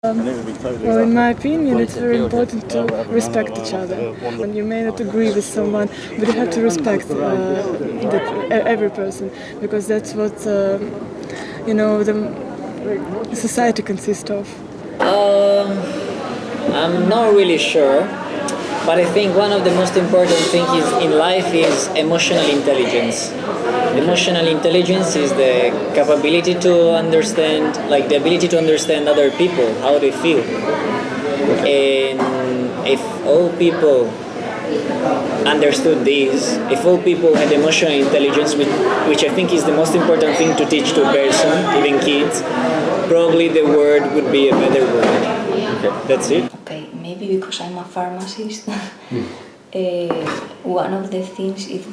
Well, in my opinion, it's very important to respect each other. And you may not agree with someone, but you have to respect every person, because that's what the society consists of. I'm not really sure, but I think one of the most important things in life is emotional intelligence. Emotional intelligence is the capability to understand, like the ability to understand other people, how they feel. And if all people understood this, if all people had emotional intelligence, which I think is the most important thing to teach to a person, even kids, probably the world would be a better world. Okay. That's it. Okay, maybe because I'm a pharmacist, one of the things is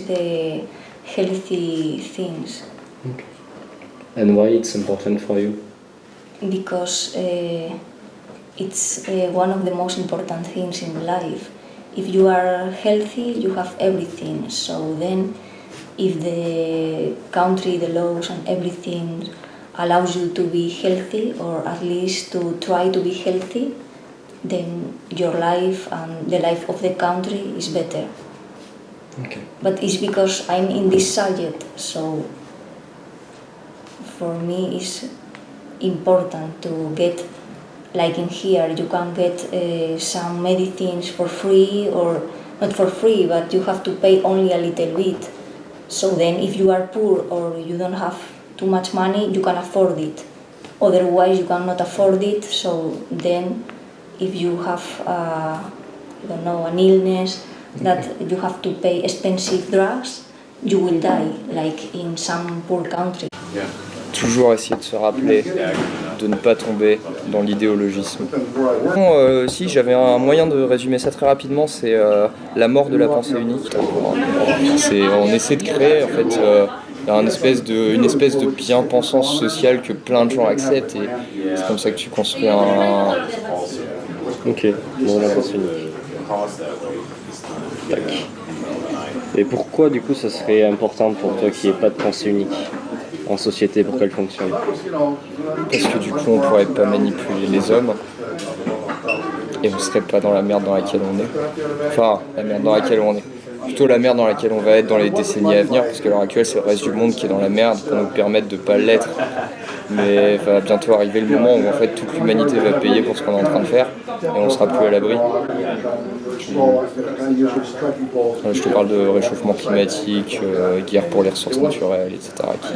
the healthy things. Okay. And why it's important for you? Because it's one of the most important things in life. If you are healthy, you have everything. So then, if the country, the laws and everything allows you to be healthy, or at least to try to be healthy, then your life and the life of the country is better. Okay. But it's because I'm in this subject, so for me it's important to get, like in here, you can get some medicines for free, or not for free, but you have to pay only a little bit. So then if you are poor or you don't have too much money, you can afford it. Otherwise you cannot afford it, so then if you have, an illness that you have to pay expensive drugs, you will die, like in some poor country. Toujours essayer de se rappeler de ne pas tomber dans l'idéologisme. Si j'avais un moyen de résumer ça très rapidement, c'est la mort de la pensée unique. On essaie de créer en fait une espèce de bien-pensance sociale que plein de gens acceptent, et c'est comme ça que tu construis un... Ok, bon, la pensée unique. Tac. Et pourquoi du coup ça serait important pour toi qu'il n'y ait pas de pensée unique en société pour qu'elle fonctionne? Parce que du coup on pourrait pas manipuler les hommes et on serait pas dans la merde dans laquelle on est. Enfin, la merde dans laquelle on est. Plutôt la merde dans laquelle on va être dans les décennies à venir, parce qu'à l'heure actuelle c'est le reste du monde qui est dans la merde pour nous permettre de pas l'être. Mais va bientôt arriver le moment où en fait toute l'humanité va payer pour ce qu'on est en train de faire et on sera plus à l'abri. Je te parle de réchauffement climatique, guerre pour les ressources naturelles, etc. qui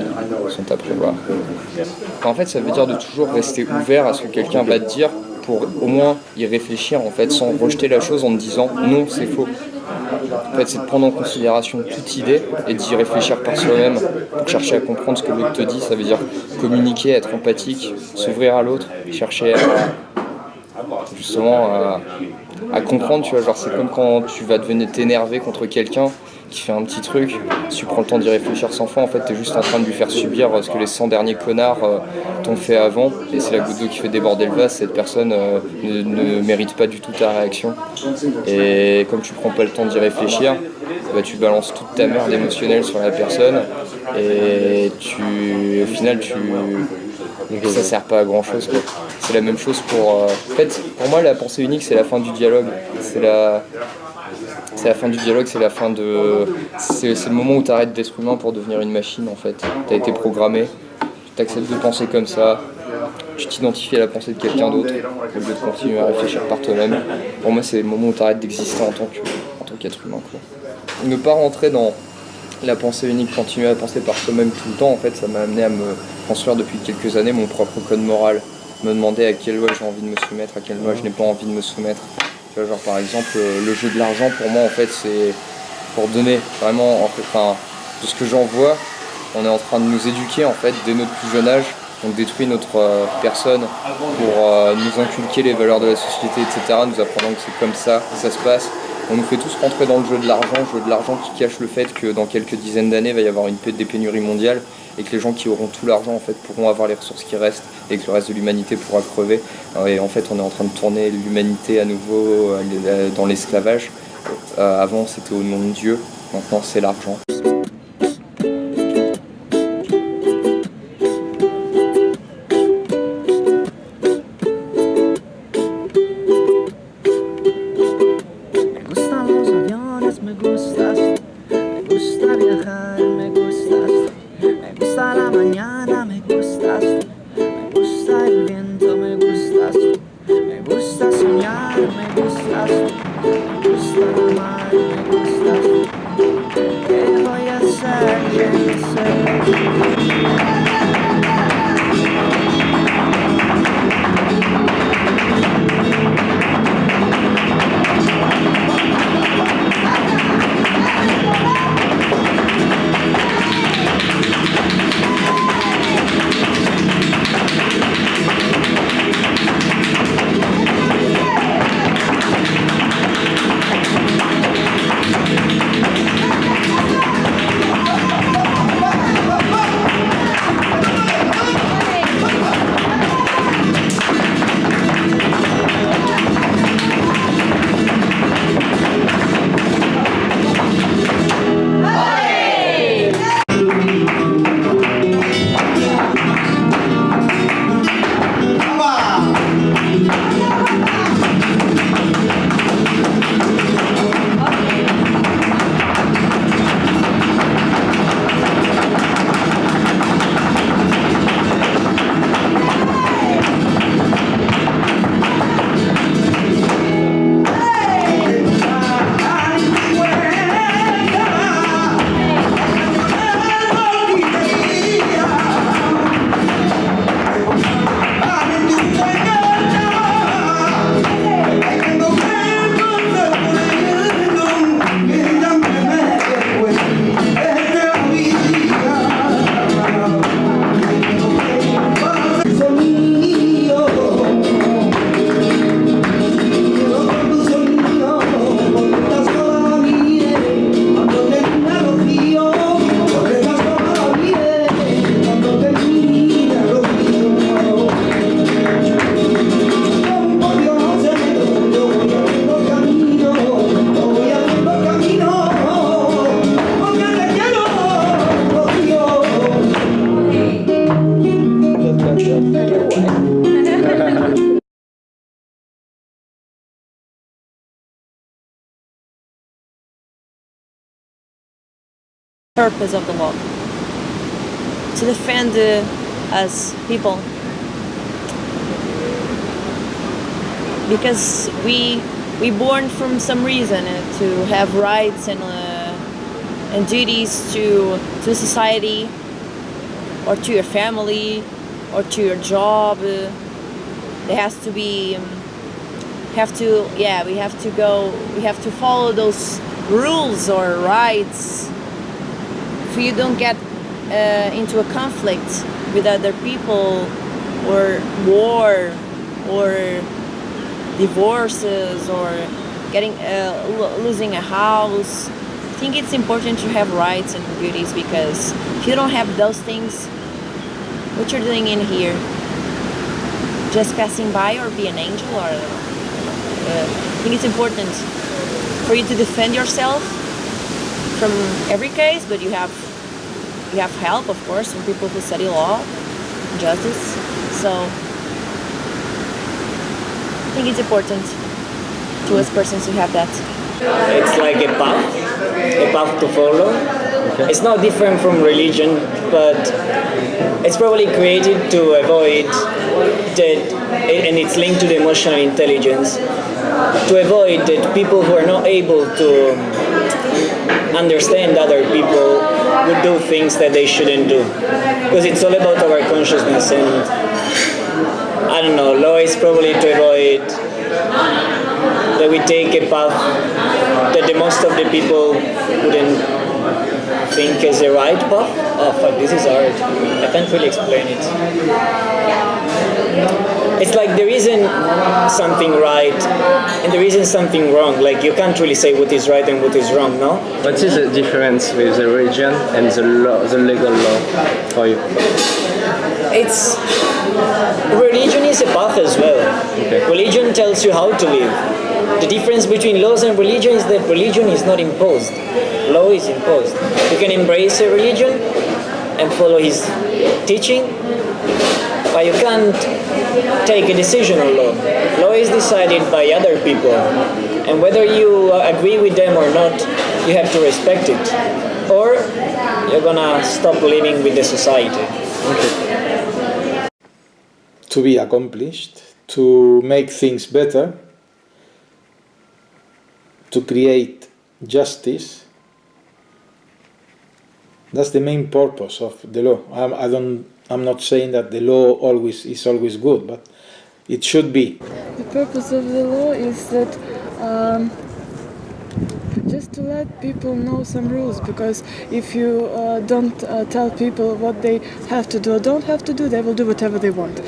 sont à prévoir. En fait, ça veut dire de toujours rester ouvert à ce que quelqu'un va te dire, pour au moins y réfléchir en fait, sans rejeter la chose en te disant non, c'est faux. En fait, c'est de prendre en considération toute idée et d'y réfléchir par soi-même pour chercher à comprendre ce que l'autre te dit. Ça veut dire communiquer, être empathique, s'ouvrir à l'autre, chercher à comprendre, tu vois. Genre, c'est comme quand tu vas devenir t'énerver contre quelqu'un qui fait un petit truc, si tu prends le temps d'y réfléchir 100 fois, en fait, t'es juste en train de lui faire subir ce que les 100 derniers connards t'ont fait avant, et c'est la goutte d'eau qui fait déborder le vase. Cette personne ne mérite pas du tout ta réaction, et comme tu prends pas le temps d'y réfléchir, bah, tu balances toute ta merde émotionnelle sur la personne, et au final, ça sert pas à grand chose, quoi. C'est la même chose pour... En fait, pour moi, la pensée unique, c'est la fin du dialogue. C'est la fin du dialogue, c'est le moment où tu arrêtes d'être humain pour devenir une machine, en fait. Tu as été programmé, tu acceptes de penser comme ça, tu t'identifies à la pensée de quelqu'un d'autre, au lieu de continuer à réfléchir par toi-même. Pour moi, c'est le moment où tu arrêtes d'exister en tant qu'être humain, quoi. Ne pas rentrer dans la pensée unique, continuer à penser par soi-même tout le temps, en fait, ça m'a amené à me construire depuis quelques années mon propre code moral, me demander à quelle loi j'ai envie de me soumettre, à quelle loi je n'ai pas envie de me soumettre. Tu vois, genre par exemple, le jeu de l'argent, pour moi, en fait, c'est pour donner vraiment, de ce que j'en vois, on est en train de nous éduquer, en fait, dès notre plus jeune âge. On détruit notre personne pour nous inculquer les valeurs de la société, etc., nous apprenant que c'est comme ça que ça se passe. On nous fait tous rentrer dans le jeu de l'argent qui cache le fait que dans quelques dizaines d'années, il va y avoir des pénuries mondiales, et que les gens qui auront tout l'argent en fait, pourront avoir les ressources qui restent, et que le reste de l'humanité pourra crever. Et en fait, on est en train de tourner l'humanité à nouveau dans l'esclavage. Avant, c'était au nom de Dieu, maintenant c'est l'argent. Purpose of the law to defend us people, because we born from some reason to have rights and duties to society or to your family or to your job. There has to be we have to follow those rules or rights. If you don't get into a conflict with other people, or war, or divorces, or getting losing a house, I think it's important to have rights and duties, because if you don't have those things, what you're doing in here? Just passing by or be an angel? Or I think it's important for you to defend yourself from every case, but you have help, of course, from people who study law, justice. So I think it's important to us persons to have that. It's like a path to follow. It's not different from religion, but it's probably created to avoid that, and it's linked to the emotional intelligence, to avoid that people who are not able to understand other people would do things that they shouldn't do, because it's all about our consciousness. And I don't know, law is probably to avoid that we take a path that the most of the people wouldn't think is a right path. Oh fuck, this is hard. I can't really explain it. It's like there isn't something right and there isn't something wrong. Like you can't really say what is right and what is wrong, no? What is the difference with the religion and the law, the legal law for you? It's religion is a path as well. Okay. Religion tells you how to live. The difference between laws and religion is that religion is not imposed. Law is imposed. You can embrace a religion and follow his teaching, but you can't take a decision on law. Law is decided by other people, and whether you agree with them or not, you have to respect it, or you're gonna stop living with the society. To be accomplished, to make things better, to create justice. That's the main purpose of the law. I'm not saying that the law is always good, but it should be. The purpose of the law is that just to let people know some rules, because if you don't tell people what they have to do or don't have to do, they will do whatever they want.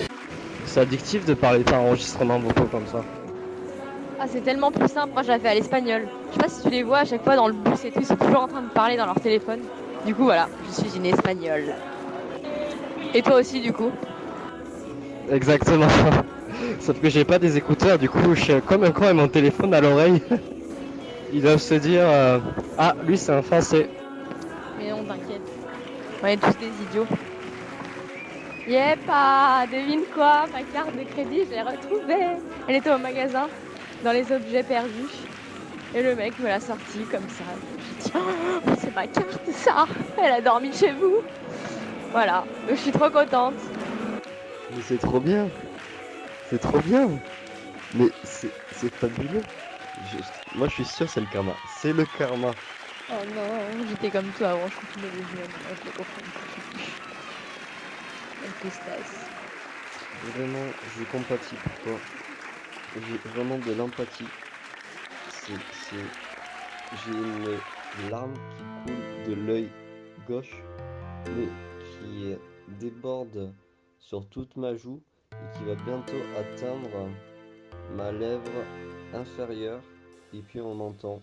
C'est addictif de parler par enregistrement vocaux comme ça. Ah, c'est tellement plus simple, moi je la fais à l'espagnol. Je sais pas si tu les vois à chaque fois dans le bus et tout, ils sont toujours en train de parler dans leur téléphone. Du coup voilà, je suis une espagnole. Et toi aussi du coup? Exactement. Sauf que j'ai pas des écouteurs, du coup je suis comme un con avec mon téléphone à l'oreille. Ils doivent se dire ah, lui c'est un français. Mais non, t'inquiète. On est tous des idiots. Yep, ah, devine quoi? Ma carte de crédit, je l'ai retrouvée. Elle était au magasin, dans les objets perdus. Et le mec me l'a sortie comme ça. J'ai dit, oh, c'est ma carte ça. Elle a dormi chez vous. Voilà, je suis trop contente. Mais c'est trop bien. C'est trop bien. Mais c'est fabuleux. Moi je suis sûr c'est le karma. C'est le karma. Oh non, j'étais comme toi avant, je confinais les yeux. Je les confonds. Quelle tristesse. Vraiment, j'ai compatis pour toi. J'ai vraiment de l'empathie. J'ai une larme qui coule de l'œil gauche, mais qui déborde sur toute ma joue et qui va bientôt atteindre ma lèvre inférieure et puis on entend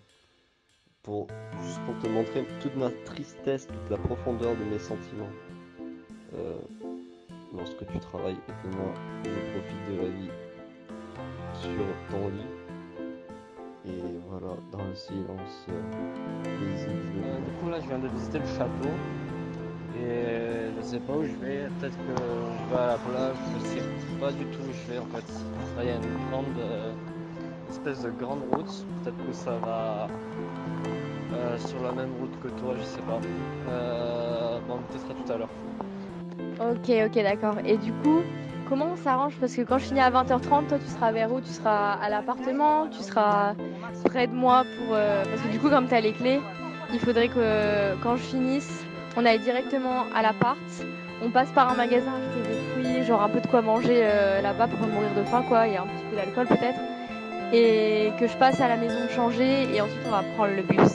juste pour te montrer toute ma tristesse, toute la profondeur de mes sentiments lorsque tu travailles et que moi je profite de la vie sur ton lit et voilà dans le silence paisible. Du coup là je viens de visiter le château et je sais pas où je vais, peut-être que je vais à la plage, je sais pas du tout où je vais en fait. Là il y a une grande espèce de grande route, peut-être que ça va sur la même route que toi, je sais pas. Bon, peut-être à tout à l'heure. Ok, d'accord. Et du coup, comment on s'arrange? Parce que quand je finis à 20h30, toi tu seras vers où? Tu seras à l'appartement? Tu seras près de moi pour... Parce que du coup, comme tu as les clés, il faudrait que quand je finisse, on aille directement à l'appart. On passe par un magasin acheter des fruits, genre un peu de quoi manger là-bas pour pas mourir de faim, quoi. Il y a un petit peu d'alcool peut-être. Et que je passe à la maison changer et ensuite on va prendre le bus.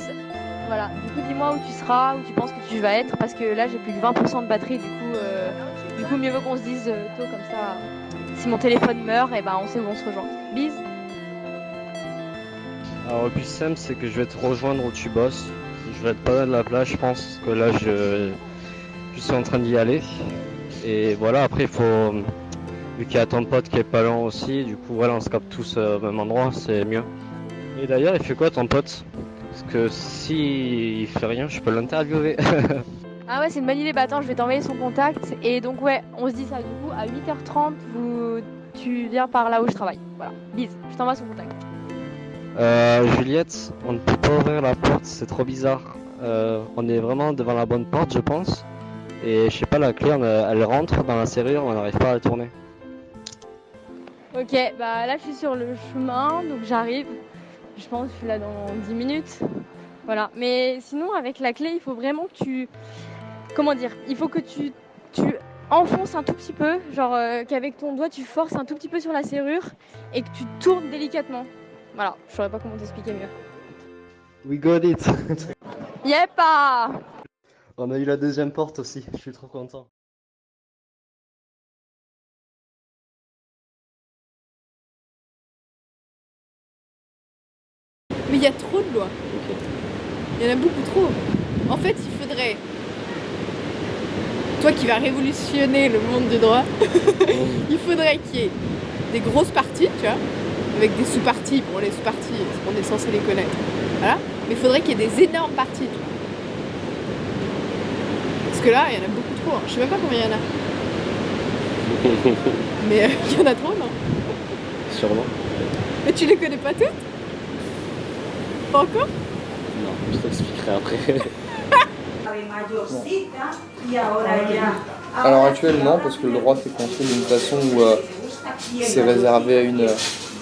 Voilà, du coup dis-moi où tu seras, où tu penses que tu vas être, parce que là j'ai plus que 20% de batterie, du coup mieux vaut qu'on se dise tôt comme ça, si mon téléphone meurt, et ben on sait où on se rejoint. Bis. Alors le plus simple c'est que je vais te rejoindre où tu bosses, je vais être pas loin de la plage, je pense que là je suis en train d'y aller, et voilà après il faut... Vu qu'il y a ton pote qui est pas loin aussi, du coup voilà on se capte tous au même endroit, c'est mieux. Et d'ailleurs il fait quoi ton pote? Parce que si il fait rien, je peux l'interviewer. Ah ouais c'est une bonne idée, bah attends je vais t'envoyer son contact, et donc ouais on se dit ça du coup à 8h30, tu viens par là où je travaille. Voilà, bis, je t'envoie son contact. Juliette, on ne peut pas ouvrir la porte, c'est trop bizarre. On est vraiment devant la bonne porte je pense. Et je sais pas, la clé elle rentre dans la serrure, on n'arrive pas à la tourner. Ok, bah là je suis sur le chemin, donc j'arrive. Je pense que je suis là dans 10 minutes. Voilà, mais sinon avec la clé, il faut vraiment que tu... Comment dire? Il faut que tu enfonces un tout petit peu, genre qu'avec ton doigt tu forces un tout petit peu sur la serrure et que tu tournes délicatement. Voilà, je saurais pas comment t'expliquer mieux. We got it. Yepa! On a eu la deuxième porte aussi, je suis trop content. Mais il y a trop de lois. Il y en a beaucoup trop. En fait, il faudrait... Toi qui vas révolutionner le monde du droit, il faudrait qu'il y ait des grosses parties, tu vois, avec des sous-parties. Bon, les sous-parties, on est censé les connaître. Voilà. Mais il faudrait qu'il y ait des énormes parties, tu vois. Parce que là, il y en a beaucoup trop. Je sais même pas combien il y en a. Mais il y en a trop, non? Sûrement. Mais tu les connais pas toutes? Pas encore? Non, je t'expliquerai après. Alors actuellement, parce que le droit fait qu'on fait d'une façon où c'est réservé à une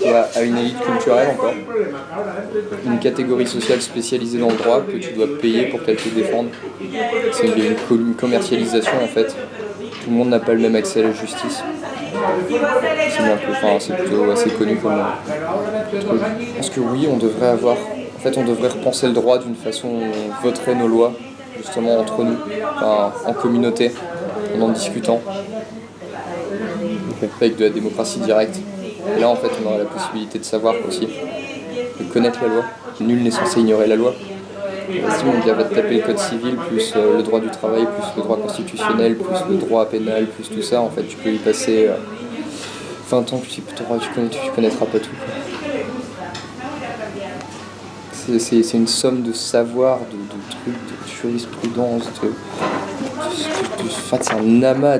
Il y a une élite culturelle encore, une catégorie sociale spécialisée dans le droit que tu dois payer pour qu'elle te défende. Il y a une commercialisation en fait. Tout le monde n'a pas le même accès à la justice. C'est plutôt assez connu comme truc. Je pense que oui, on devrait repenser le droit d'une façon où on voterait nos lois, justement entre nous, en communauté, en discutant, avec de la démocratie directe. Et là, en fait, on aurait la possibilité de savoir aussi, de connaître la loi. Nul n'est censé ignorer la loi. Si mon gars va te taper le code civil, plus le droit du travail, plus le droit constitutionnel, plus le droit pénal, plus tout ça, en fait, tu peux y passer 20 ans, tu connaîtras pas tout. C'est une somme de savoir, de trucs, de jurisprudence, c'est un amas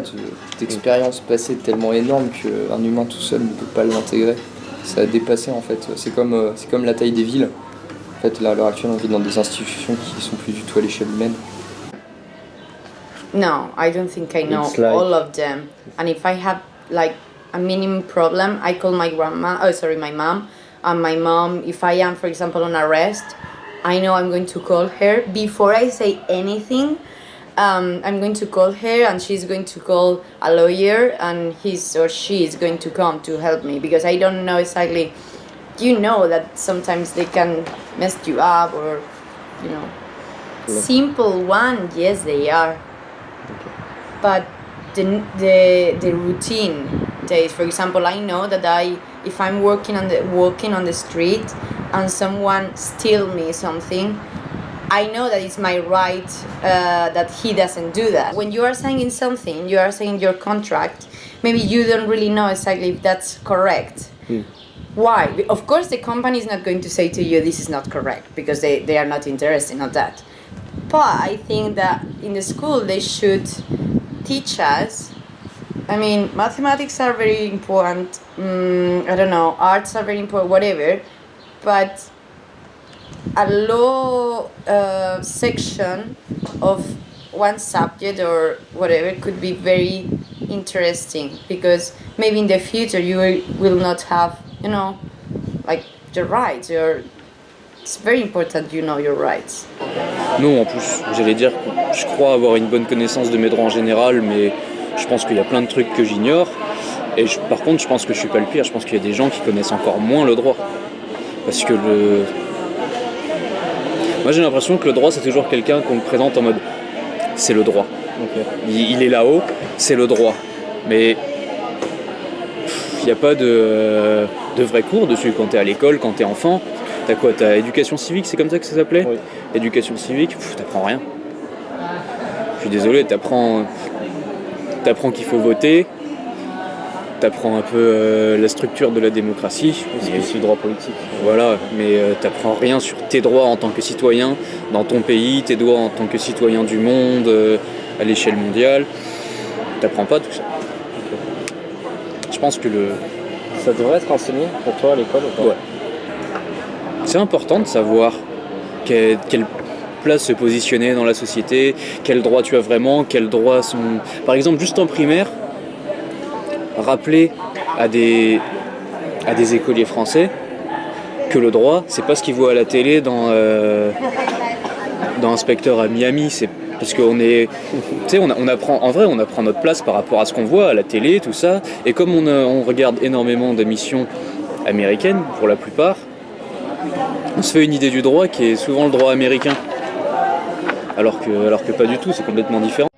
d'expériences passées tellement énorme qu'un humain tout seul ne peut pas l'intégrer. Ça a dépassé en fait. C'est comme la taille des villes. En fait, là, à l'heure actuelle, on vit dans des institutions qui sont plus du tout à l'échelle humaine. No, I don't think I know It's like- all of them. And if I have like a minimum problem, I call my mom. And my mom, if I am, for example, on arrest, I know I'm going to call her. Before I say anything, I'm going to call her and she's going to call a lawyer and his or she is going to come to help me because I don't know exactly. You know that sometimes they can mess you up or, you know. Simple one, yes, they are. But the routine days, for example, I know that if I'm walking on the street and someone steal me something, I know that it's my right that he doesn't do that. When you are signing something, you are signing your contract, maybe you don't really know exactly if that's correct. Why? Of course the company is not going to say to you this is not correct because they are not interested in that. But I think that in the school they should teach us. I mean, mathematics are very important. I don't know, arts are very important, whatever. But a law section of one subject or whatever could be very interesting because maybe in the future you will not have, you know, like your rights. It's very important you know your rights. Non, en plus, j'allais dire que je crois avoir une bonne connaissance de mes droits en général, mais je pense qu'il y a plein de trucs que j'ignore. Et par contre, je pense que je suis pas le pire. Je pense qu'il y a des gens qui connaissent encore moins le droit. Parce que moi j'ai l'impression que le droit c'est toujours quelqu'un qu'on me présente en mode c'est le droit. Okay. Il est là-haut, c'est le droit. Mais il n'y a pas de vrais cours dessus quand t'es à l'école, quand t'es enfant. T'as quoi? T'as éducation civique, c'est comme ça que ça s'appelait? Oui. Éducation civique, t'apprends rien. Je suis désolé, t'apprends qu'il faut voter, t'apprends un peu la structure de la démocratie. C'est le droit politique. Voilà, mais t'apprends rien sur tes droits en tant que citoyen dans ton pays, tes droits en tant que citoyen du monde, à l'échelle mondiale. T'apprends pas tout ça. Okay. Je pense que Ça devrait être enseigné pour toi à l'école ou pas? Ouais. C'est important de savoir quelle place se positionner dans la société, quels droits tu as vraiment, quels droits sont... Par exemple, juste en primaire, rappeler à des écoliers français que le droit, c'est pas ce qu'ils voient à la télé dans Inspecteur à Miami. C'est parce qu'on est... Tu sais, on apprend notre place par rapport à ce qu'on voit à la télé, tout ça. Et comme on regarde énormément d'émissions américaines, pour la plupart, on se fait une idée du droit qui est souvent le droit américain. Alors que pas du tout, c'est complètement différent.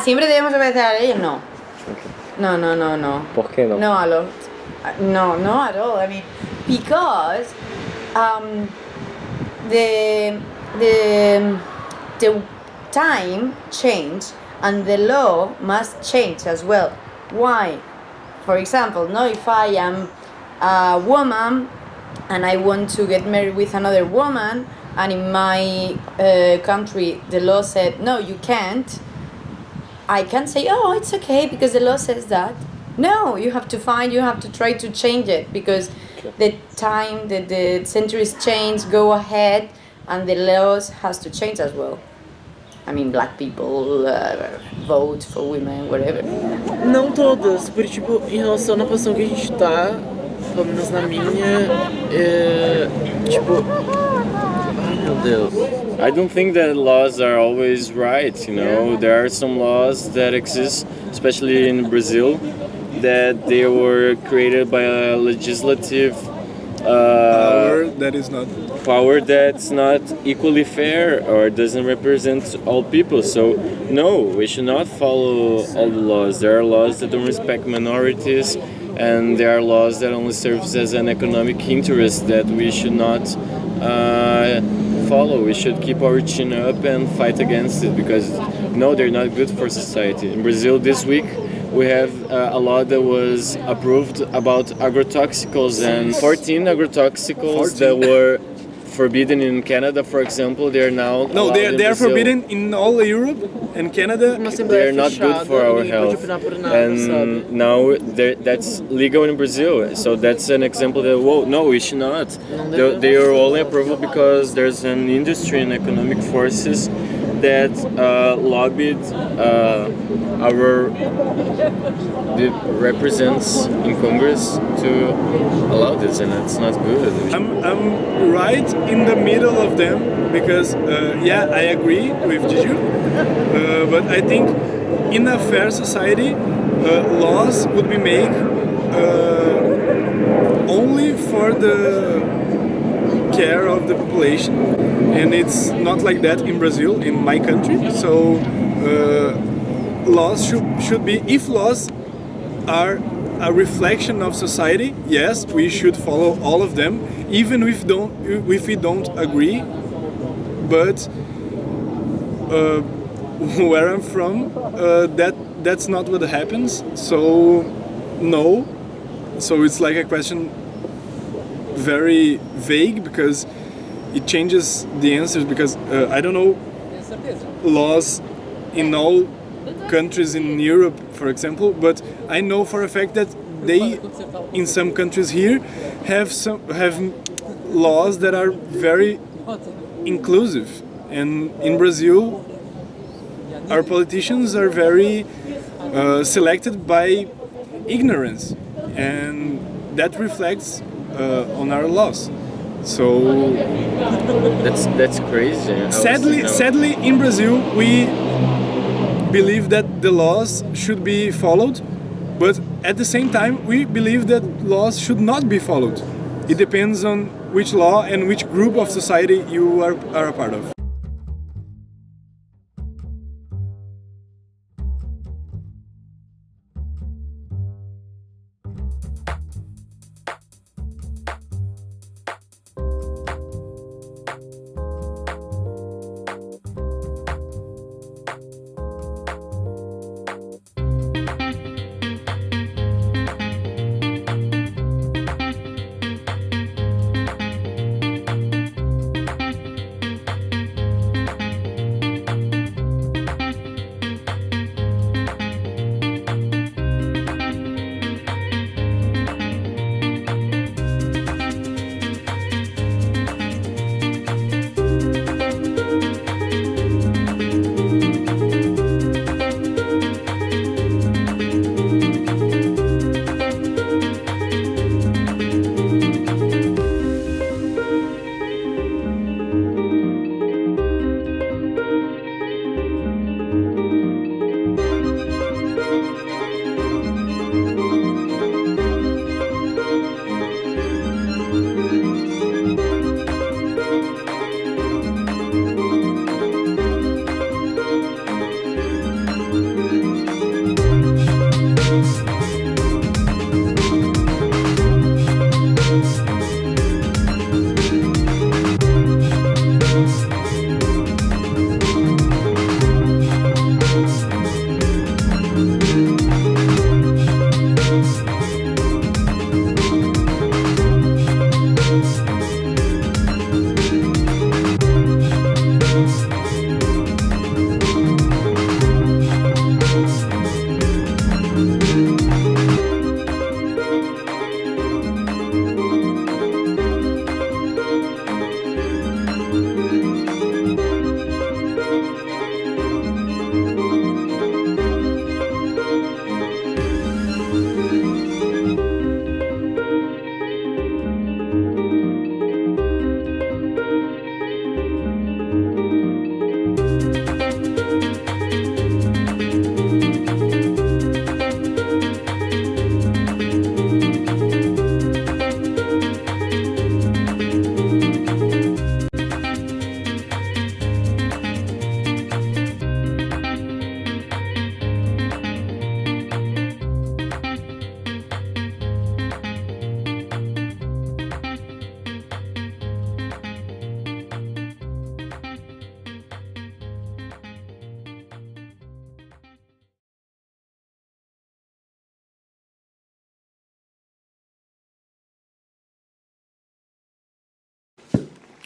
Siempre debemos obedecer a leyes, no. No. ¿Por qué no? No, a lot. No, not at all. I mean, because the time changed and the law must change as well. Why? For example, no, if I am a woman and I want to get married with another woman, and in my country the law said no, you can't, I can't say, oh, it's okay because the law says that. No, you have to try to change it because the time, the centuries change, go ahead, and the laws has to change as well. I mean, black people vote for women, whatever. Não todas, porque tipo, em relação na posição que a gente tá, pelo menos na minha, tipo... Ai meu Deus. I don't think that laws are always right, you know. There are some laws that exist, especially in Brazil, that they were created by a legislative power that's not equally fair or doesn't represent all people. So no, we should not follow all the laws. There are laws that don't respect minorities, and there are laws that only serves as an economic interest that we should not follow. We should keep our chin up and fight against it because no, they're not good for society. In Brazil this week we have a law that was approved about agrotoxicals, and 14 agrotoxicals that were forbidden in Canada, for example, they are now no, they are forbidden in all Europe and Canada. They are not good for our health, and now that's legal in Brazil. So that's an example that whoa, no, we should not. They are only approved because there's an industry and economic forces that lobbied our represents in Congress to allow this, and it's not good. I'm right in the middle of them because yeah, I agree with Gigi, but I think in a fair society laws would be made only for the care of the population, and it's not like that in Brazil, in my country. So laws should be, if laws are a reflection of society, yes, we should follow all of them, even if we don't agree. But where I'm from, that's not what happens. So no, so it's like a question very vague because it changes the answers, because I don't know laws in all countries in Europe, for example, but I know for a fact that they, in some countries here, have laws that are very inclusive, and in Brazil our politicians are very selected by ignorance, and that reflects on our laws. So that's crazy. Sadly, in Brazil we believe that the laws should be followed, but at the same time we believe that laws should not be followed. It depends on which law and which group of society you are a part of.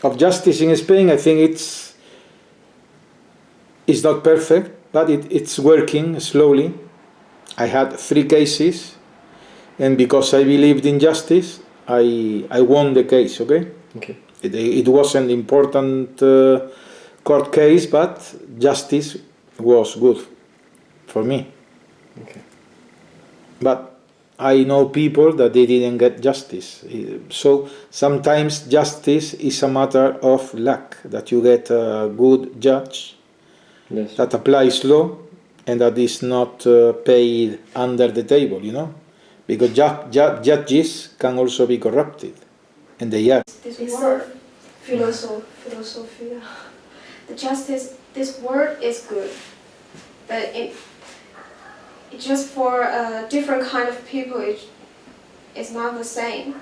of justice in Spain. I think it's not perfect, but it's working slowly. I had 3 cases, and because I believed in justice, I won the case. Okay. Okay. It was an important court case, but justice was good for me. Okay. But I know people that they didn't get justice. So sometimes justice is a matter of luck, that you get a good judge that applies law and that is not paid under the table, you know? Because judges can also be corrupted, and they are. This word, philosophia, the justice, this word is good, but it just for different kind of people, it's not the same.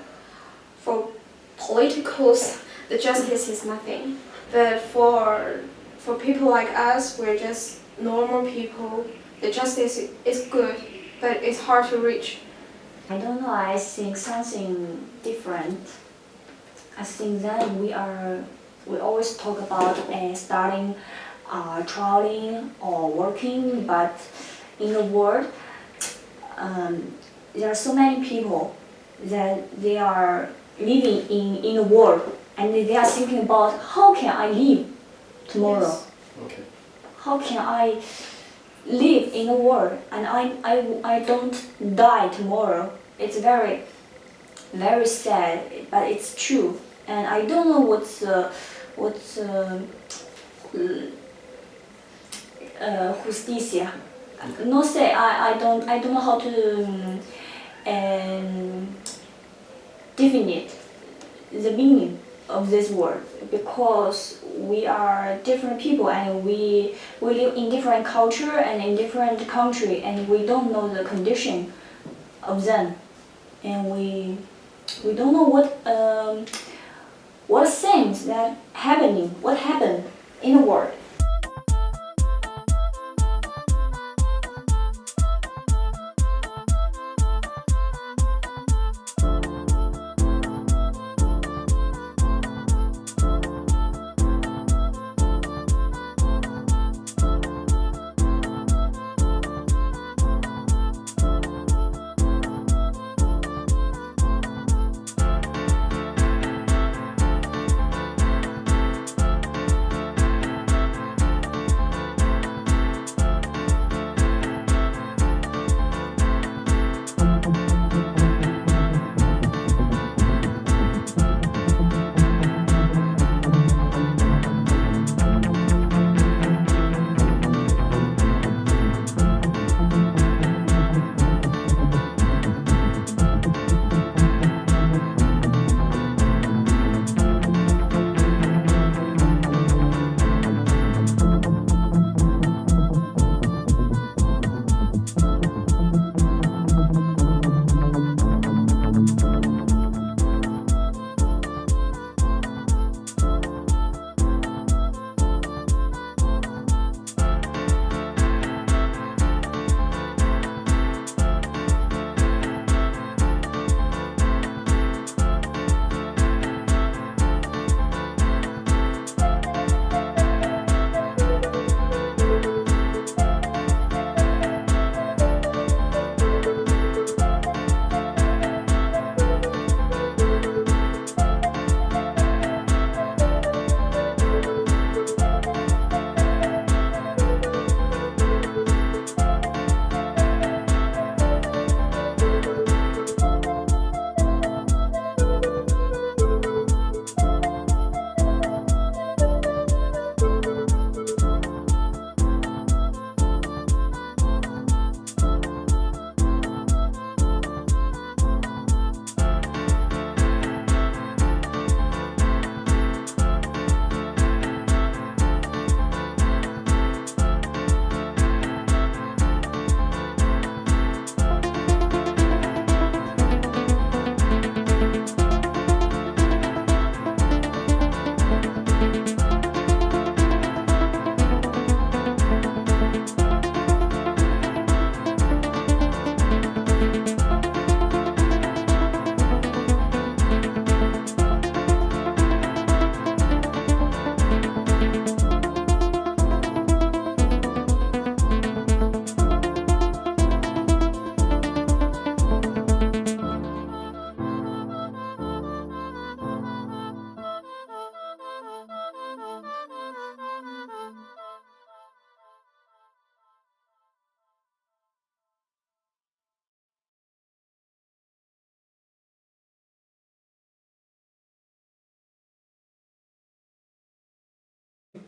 For politicals, the justice is nothing. But for people like us, we're just normal people. The justice is good, but it's hard to reach. I don't know, I think something different. I think that we always talk about starting traveling or working, but in the world, there are so many people that they are living in the world, and they are thinking about how can I live tomorrow? Yes. Okay. How can I live in the world and I don't die tomorrow? It's very, very sad, but it's true. And I don't know what's justicia. No say I don't know how to define the meaning of this word, because we are different people and we live in different culture and in different country, and we don't know the condition of them, and we don't know what things that what happened in the world.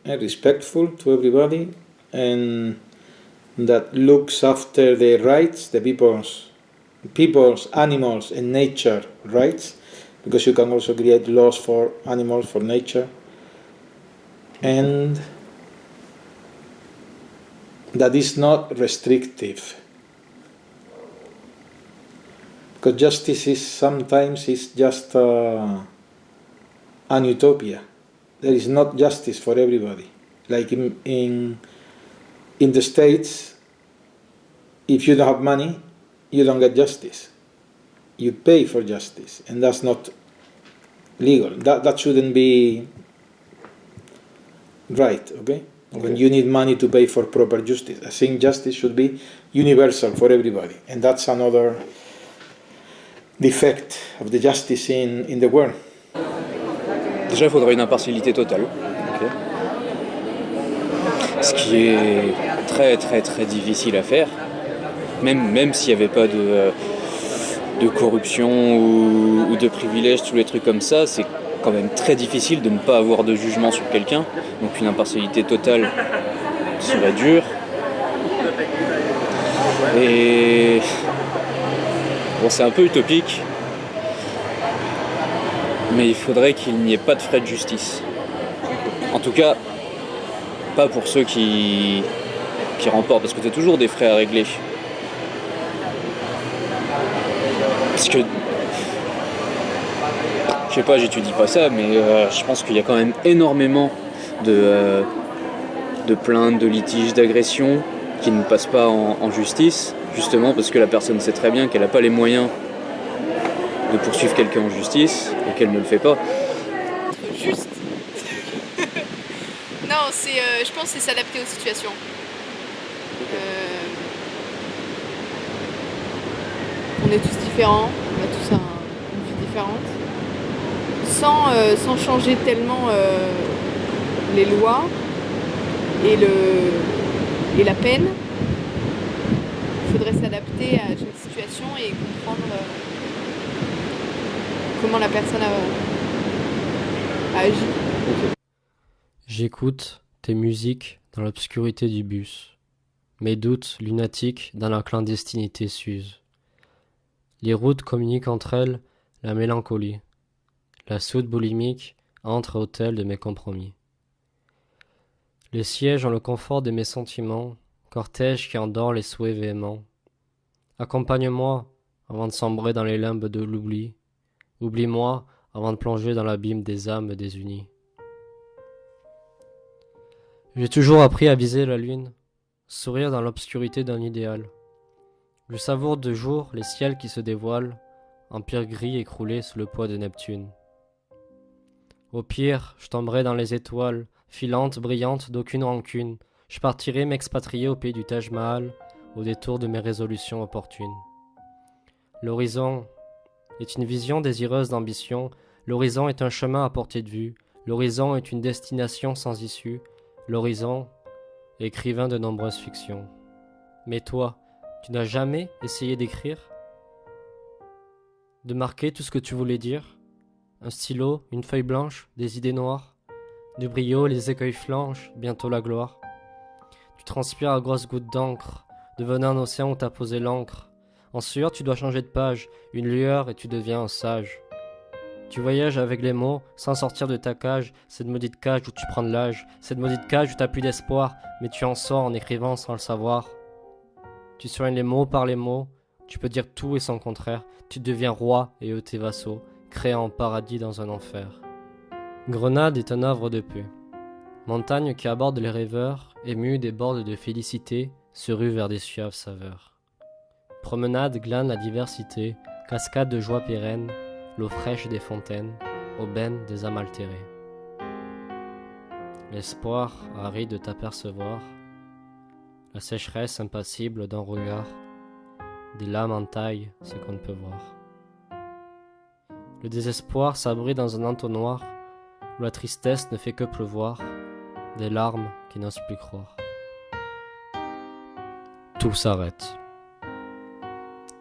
and respectful to everybody, and that looks after the rights, the people's, animals, and nature rights, because you can also create laws for animals, for nature, and that is not restrictive. Because justice is sometimes just an utopia. There is not justice for everybody. Like in the States, if you don't have money, you don't get justice. You pay for justice, and that's not legal. That shouldn't be right, okay? When you need money to pay for proper justice. I think justice should be universal for everybody, and that's another defect of the justice in the world. Déjà, il faudrait une impartialité totale. Okay. Ce qui est très très très difficile à faire, même s'il n'y avait pas de corruption ou de privilèges, tous les trucs comme ça, c'est quand même très difficile de ne pas avoir de jugement sur quelqu'un. Donc une impartialité totale serait dure. Et bon, c'est un peu utopique, mais il faudrait qu'il n'y ait pas de frais de justice. En tout cas, pas pour ceux qui remportent, parce que tu as toujours des frais à régler. Parce que, je sais pas, j'étudie pas ça, mais je pense qu'il y a quand même énormément de plaintes, de litiges, d'agressions qui ne passent pas en justice, justement parce que la personne sait très bien qu'elle n'a pas les moyens de poursuivre quelqu'un en justice et qu'elle ne le fait pas. Juste. Non, je pense que c'est s'adapter aux situations. On est tous différents, on a tous une vie différente. Sans changer tellement les lois et la peine, il faudrait s'adapter à chaque situation et comprendre comment la personne a agi. J'écoute tes musiques dans l'obscurité du bus. Mes doutes lunatiques dans la clandestinité s'usent. Les routes communiquent entre elles la mélancolie. La soude boulimique entre hôtel de mes compromis. Les sièges ont le confort de mes sentiments, cortège qui endort les souhaits véhéments. Accompagne-moi avant de sombrer dans les limbes de l'oubli. Oublie-moi avant de plonger dans l'abîme des âmes désunies. J'ai toujours appris à viser la lune, sourire dans l'obscurité d'un idéal. Je savoure de jour les ciels qui se dévoilent, empire gris écroulé sous le poids de Neptune. Au pire, je tomberai dans les étoiles, filantes, brillantes, d'aucune rancune. Je partirai m'expatrier au pays du Taj Mahal, au détour de mes résolutions opportunes. L'horizon est une vision désireuse d'ambition. L'horizon est un chemin à portée de vue. L'horizon est une destination sans issue. L'horizon, écrivain de nombreuses fictions. Mais toi, tu n'as jamais essayé d'écrire? De marquer tout ce que tu voulais dire? Un stylo, une feuille blanche, des idées noires, du brio, les écueils flanchent, bientôt la gloire. Tu transpires à grosses gouttes d'encre, devenant un océan où t'as posé l'encre. En sueur, tu dois changer de page, une lueur et tu deviens un sage. Tu voyages avec les mots, sans sortir de ta cage, cette maudite cage où tu prends de l'âge, cette maudite cage où t'as plus d'espoir, mais tu en sors en écrivant sans le savoir. Tu soignes les mots par les mots, tu peux dire tout et son contraire, tu deviens roi et eux tes vassaux, créant un paradis dans un enfer. Grenade est un havre de paix. Montagne qui aborde les rêveurs, émue des bordes de félicité, se rue vers des suaves saveurs. Promenade glane la diversité, cascade de joie pérenne, l'eau fraîche des fontaines, aubaine des âmes altérées. L'espoir aride de t'apercevoir, la sécheresse impassible d'un regard, des lames entaillent ce qu'on ne peut voir. Le désespoir s'abrite dans un entonnoir où la tristesse ne fait que pleuvoir, des larmes qui n'osent plus croire. Tout s'arrête.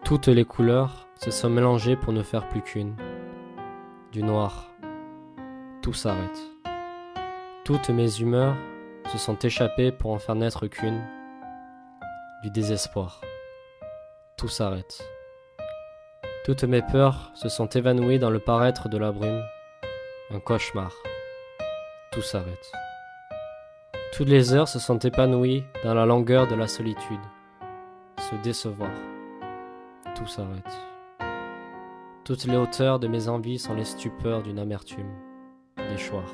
Toutes les couleurs se sont mélangées pour ne faire plus qu'une. Du noir, tout s'arrête. Toutes mes humeurs se sont échappées pour en faire naître qu'une, du désespoir. Tout s'arrête. Toutes mes peurs se sont évanouies dans le paraître de la brume, un cauchemar. Tout s'arrête. Toutes les heures se sont épanouies dans la longueur de la solitude, se décevoir. Tout s'arrête. Toutes les hauteurs de mes envies sont les stupeurs d'une amertume, déchoir.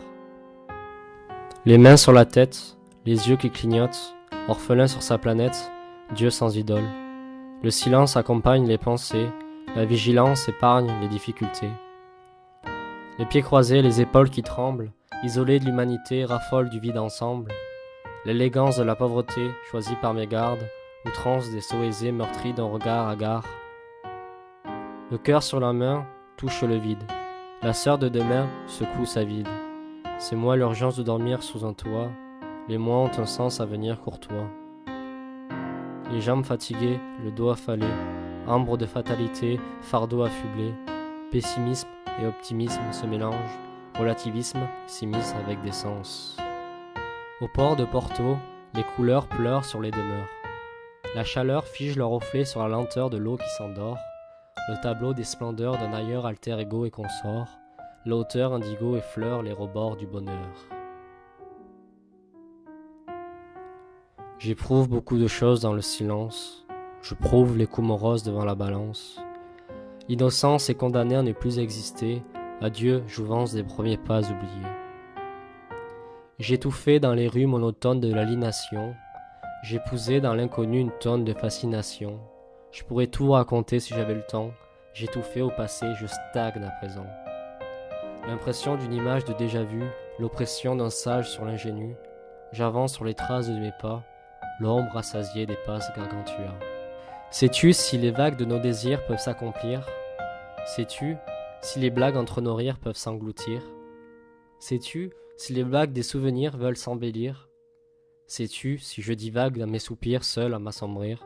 Les mains sur la tête, les yeux qui clignotent, orphelin sur sa planète, Dieu sans idole. Le silence accompagne les pensées, la vigilance épargne les difficultés. Les pieds croisés, les épaules qui tremblent, isolés de l'humanité, raffolent du vide ensemble. L'élégance de la pauvreté, choisie par mes gardes, outrance des sots aisés meurtris d'un regard hagard. Le cœur sur la main touche le vide. La sœur de demain secoue sa vide. C'est moi l'urgence de dormir sous un toit. Les mois ont un sens à venir courtois. Les jambes fatiguées, le dos affalé, ambre de fatalité, fardeau affublé. Pessimisme et optimisme se mélangent. Relativisme s'immisce avec décence. Au port de Porto, les couleurs pleurent sur les demeures. La chaleur fige leur reflet sur la lenteur de l'eau qui s'endort. Le tableau des splendeurs d'un ailleurs alter ego et consort. La hauteur indigo effleure les rebords du bonheur. J'éprouve beaucoup de choses dans le silence. Je prouve les coups moroses devant la balance. L'innocence est condamnée à ne plus exister. Adieu, jouvence des premiers pas oubliés. J'étouffais dans les rues monotones de l'aliénation. J'épousais dans l'inconnu une tonne de fascination. Je pourrais tout raconter si j'avais le temps. J'étouffais au passé, je stagne à présent. L'impression d'une image de déjà-vu, l'oppression d'un sage sur l'ingénu. J'avance sur les traces de mes pas, l'ombre rassasiée des passes gargantua. Sais-tu si les vagues de nos désirs peuvent s'accomplir? Sais-tu si les blagues entre nos rires peuvent s'engloutir? Sais-tu si les blagues des souvenirs veulent s'embellir? Sais-tu si je divague dans mes soupirs seul à m'assombrir?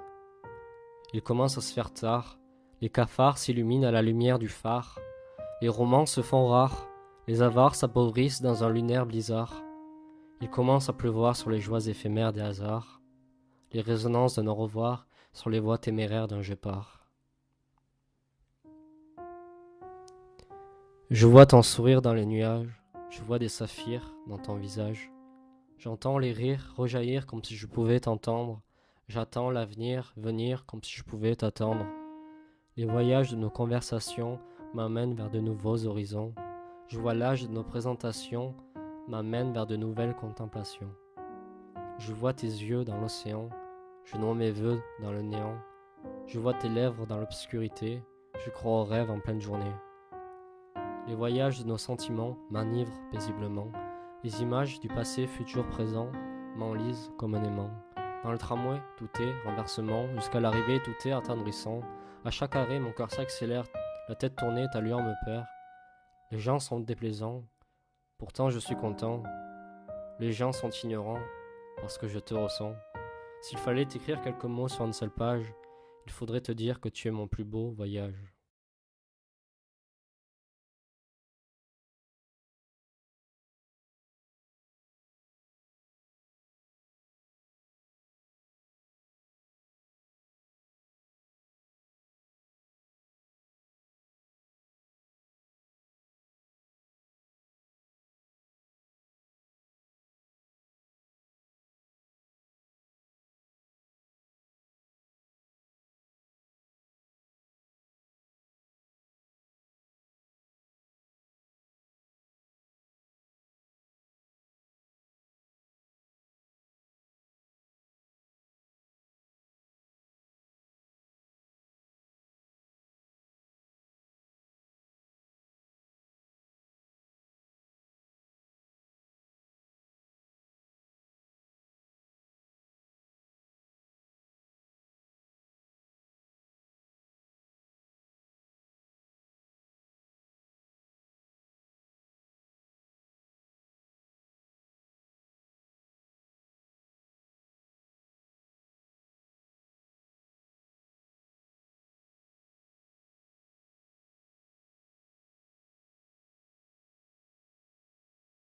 Il commence à se faire tard, les cafards s'illuminent à la lumière du phare, les romans se font rares, les avares s'appauvrissent dans un lunaire blizzard. Il commence à pleuvoir sur les joies éphémères des hasards, les résonances d'un au revoir sur les voix téméraires d'un je pars. Je vois ton sourire dans les nuages, je vois des saphirs dans ton visage. J'entends les rires rejaillir comme si je pouvais t'entendre. J'attends l'avenir venir comme si je pouvais t'attendre. Les voyages de nos conversations m'amènent vers de nouveaux horizons. Je vois l'âge de nos présentations m'amène vers de nouvelles contemplations. Je vois tes yeux dans l'océan, je noie mes vœux dans le néant. Je vois tes lèvres dans l'obscurité, je crois aux rêves en pleine journée. Les voyages de nos sentiments m'enivrent paisiblement. Les images du passé, futur, présent m'enlisent comme un aimant. Dans le tramway, tout est renversement. Jusqu'à l'arrivée, tout est attendrissant. À chaque arrêt, mon cœur s'accélère. La tête tournée, ta lueur me perd. Les gens sont déplaisants. Pourtant, je suis content. Les gens sont ignorants parce que je te ressens. S'il fallait t'écrire quelques mots sur une seule page, il faudrait te dire que tu es mon plus beau voyage.